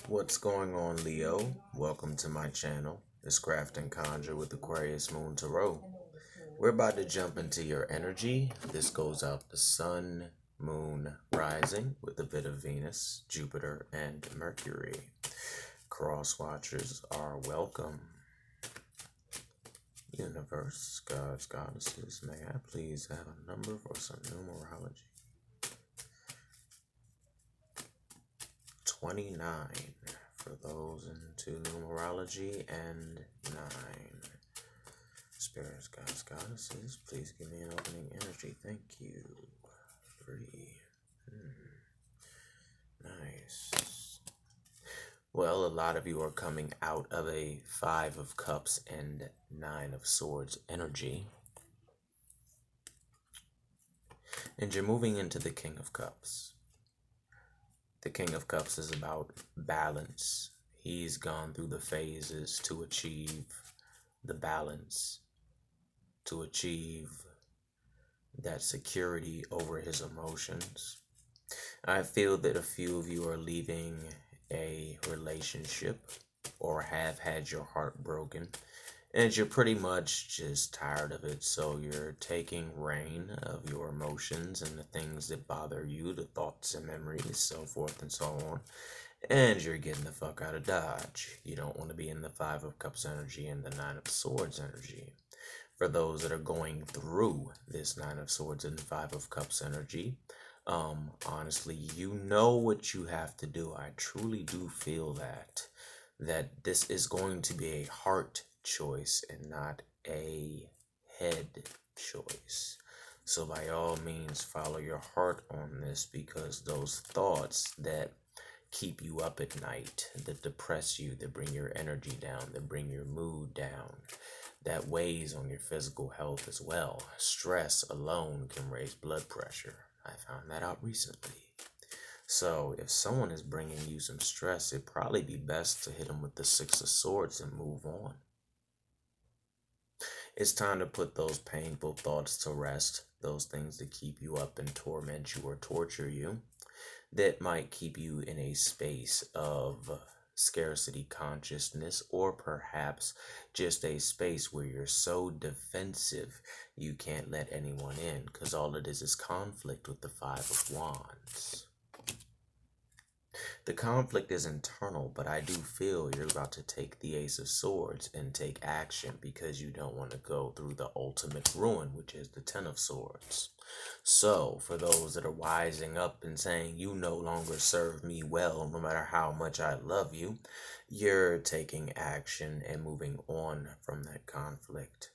What's going on, Leo? Welcome to my channel. It's Craft and Conjure with Aquarius Moon Tarot. We're about to jump into your energy. This goes out the Sun, Moon, Rising with a bit of Venus, Jupiter, and Mercury. Cross watchers are welcome. Universe, gods, goddesses, may I please have a number for some numerology? 29 for those into numerology, and 9. Spirits, gods, goddesses, please give me an opening energy. Thank you. 3. Nice. Well, a lot of you are coming out of a 5 of Cups and 9 of Swords energy. And you're moving into the King of Cups. The King of Cups is about balance. He's gone through the phases to achieve the balance, to achieve that security over his emotions. I feel that a few of you are leaving a relationship or have had your heart broken, and you're pretty much just tired of it, so you're taking reign of your emotions and the things that bother you, the thoughts and memories, so forth and so on, and you're getting the fuck out of Dodge. You don't want to be in the 5 of Cups energy and the 9 of Swords energy. For those that are going through this 9 of Swords and 5 of Cups energy, honestly, you know what you have to do. I truly do feel that this is going to be a heart choice and not a head choice. So by all means, follow your heart on this, because those thoughts that keep you up at night, that depress you, that bring your energy down, that bring your mood down, that weighs on your physical health as well. Stress alone can raise blood pressure. I found that out recently. So if someone is bringing you some stress, it'd probably be best to hit them with the 6 of Swords and move on. It's time to put those painful thoughts to rest, those things that keep you up and torment you or torture you, that might keep you in a space of scarcity consciousness, or perhaps just a space where you're so defensive you can't let anyone in, because all it is conflict with the 5 of Wands. The conflict is internal, but I do feel you're about to take the Ace of Swords and take action, because you don't want to go through the ultimate ruin, which is the 10 of Swords. So, for those that are wising up and saying, you no longer serve me well, no matter how much I love you, you're taking action and moving on from that conflict.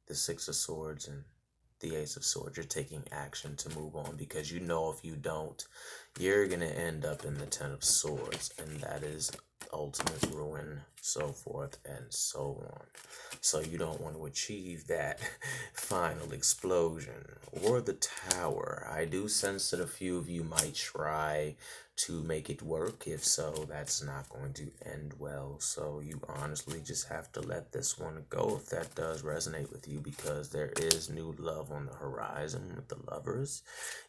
The 6 of Swords and the Ace of Swords, you're taking action to move on, because you know if you don't, you're going to end up in the 10 of Swords, and that is ultimate ruin, so forth and so on. So you don't want to achieve that final explosion. Or the Tower. I do sense that a few of you might try to make it work. If so, that's not going to end well. So you honestly just have to let this one go if that does resonate with you, because there is new love on the horizon with the Lovers.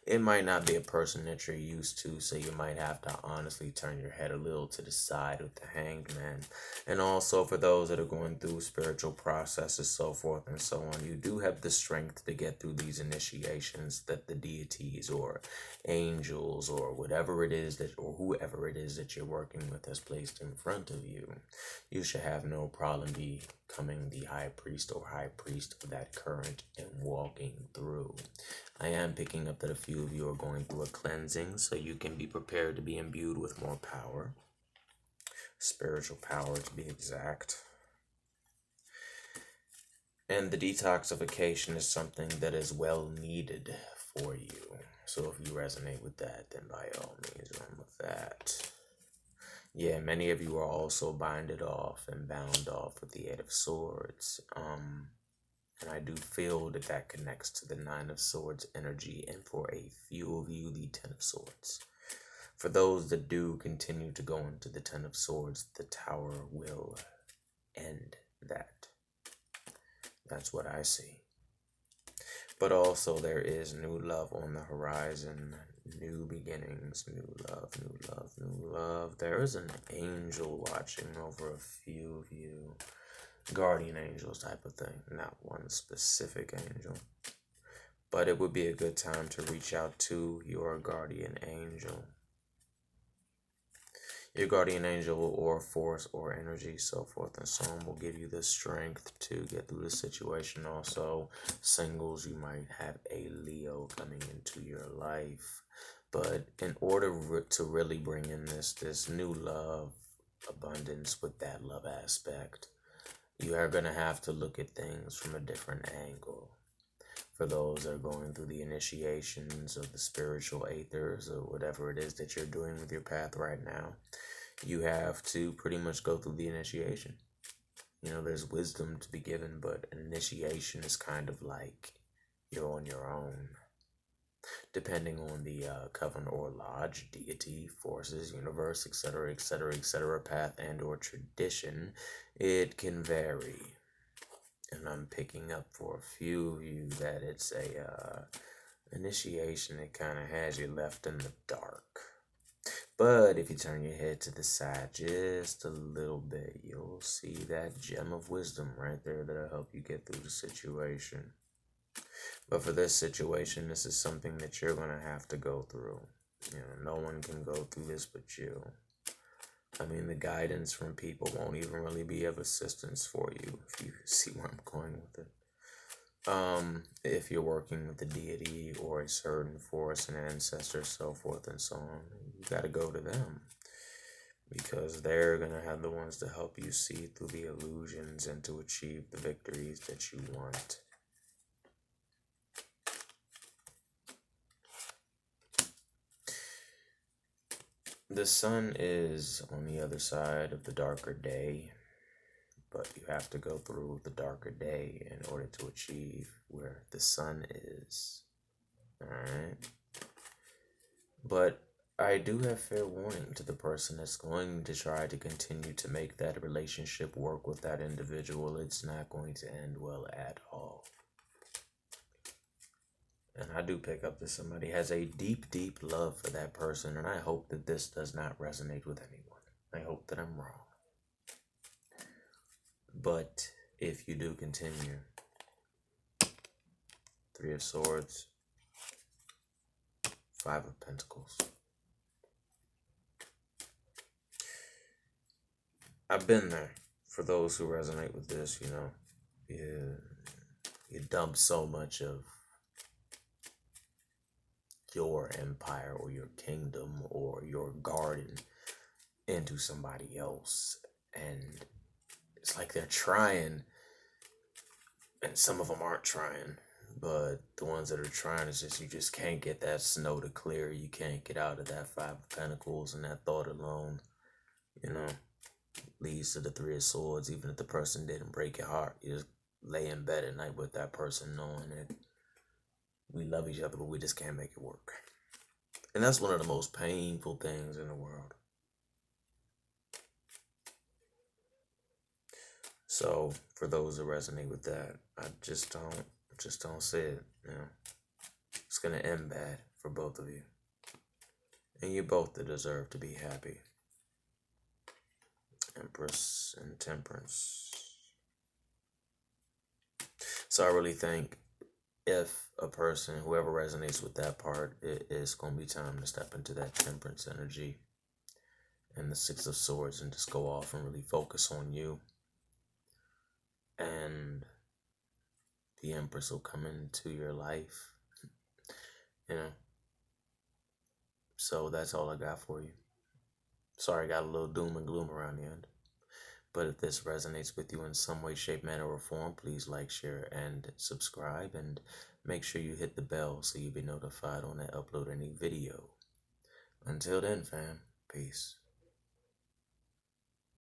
It might not be a person that you're used to, so you might have to honestly turn your head a little to the side with the Hanged Man. And also for those that are going through spiritual processes, so forth and so on, you do have the strength to get through these initiations that the deities or angels or whatever it is that, or whoever it is that you're working with has placed in front of you. You should have no problem becoming the high priest or high priest of that current and walking through. I am picking up that a few of you are going through a cleansing, so you can be prepared to be imbued with more power. Spiritual power, to be exact. And the detoxification is something that is well needed for you. So if you resonate with that, then by all means run with that. Yeah, many of you are also binded off and bound off with the 8 of Swords. And I do feel that that connects to the 9 of Swords energy, and for a few of you, the 10 of Swords. For those that do continue to go into the 10 of Swords, the Tower will end that. That's what I see. But also there is new love on the horizon, New beginnings, new love, new love, new love. There is an angel watching over a few of you. Guardian angels type of thing, not one specific angel. But it would be a good time to reach out to your guardian angel. Your guardian angel or force or energy, so forth and so on, will give you the strength to get through the situation. Also, singles, you might have a Leo coming into your life. But in order to really bring in this new love, abundance with that love aspect, you are going to have to look at things from a different angle. For those that are going through the initiations of the spiritual aethers or whatever it is that you're doing with your path right now, you have to pretty much go through the initiation. You know, there's wisdom to be given, but an initiation is kind of like you're on your own. Depending on the coven or lodge, deity, forces, universe, etc., etc., etc., path and or tradition, it can vary. And I'm picking up for a few of you that it's a initiation that kind of has you left in the dark. But if you turn your head to the side just a little bit, you'll see that gem of wisdom right there that'll help you get through the situation. But for this situation, this is something that you're going to have to go through. You know, no one can go through this but you. I mean, the guidance from people won't even really be of assistance for you, if you see where I'm going with it. If you're working with a deity or a certain force, an ancestor, so forth and so on, you got to go to them, because they're going to have the ones to help you see through the illusions and to achieve the victories that you want. The sun is on the other side of the darker day, but you have to go through the darker day in order to achieve where the sun is. Alright? But I do have fair warning to the person that's going to try to continue to make that relationship work with that individual. It's not going to end well at all. And I do pick up that somebody has a deep, deep love for that person, and I hope that this does not resonate with anyone. I hope that I'm wrong. But if you do continue, Three of Swords, Five of Pentacles. I've been there. For those who resonate with this, you know, you dump so much of your empire or your kingdom or your garden into somebody else, and it's like they're trying, and some of them aren't trying, but the ones that are trying, is just, you just can't get that snow to clear. You can't get out of that Five of Pentacles, and that thought alone, you know, leads to the Three of Swords. Even if the person didn't break your heart, you just lay in bed at night with that person knowing that we love each other, but we just can't make it work. And that's one of the most painful things in the world. So for those that resonate with that, I just don't see it. You know, it's gonna end bad for both of you, and you both deserve to be happy. Empress and Temperance. So I really think if a person, whoever resonates with that part, it's going to be time to step into that Temperance energy and the Six of Swords and just go off and really focus on you. And the Empress will come into your life, you know. So that's all I got for you. Sorry, I got a little doom and gloom around the end. But if this resonates with you in some way, shape, manner, or form, please like, share, and subscribe. And make sure you hit the bell so you'll be notified when I upload any video. Until then, fam, peace.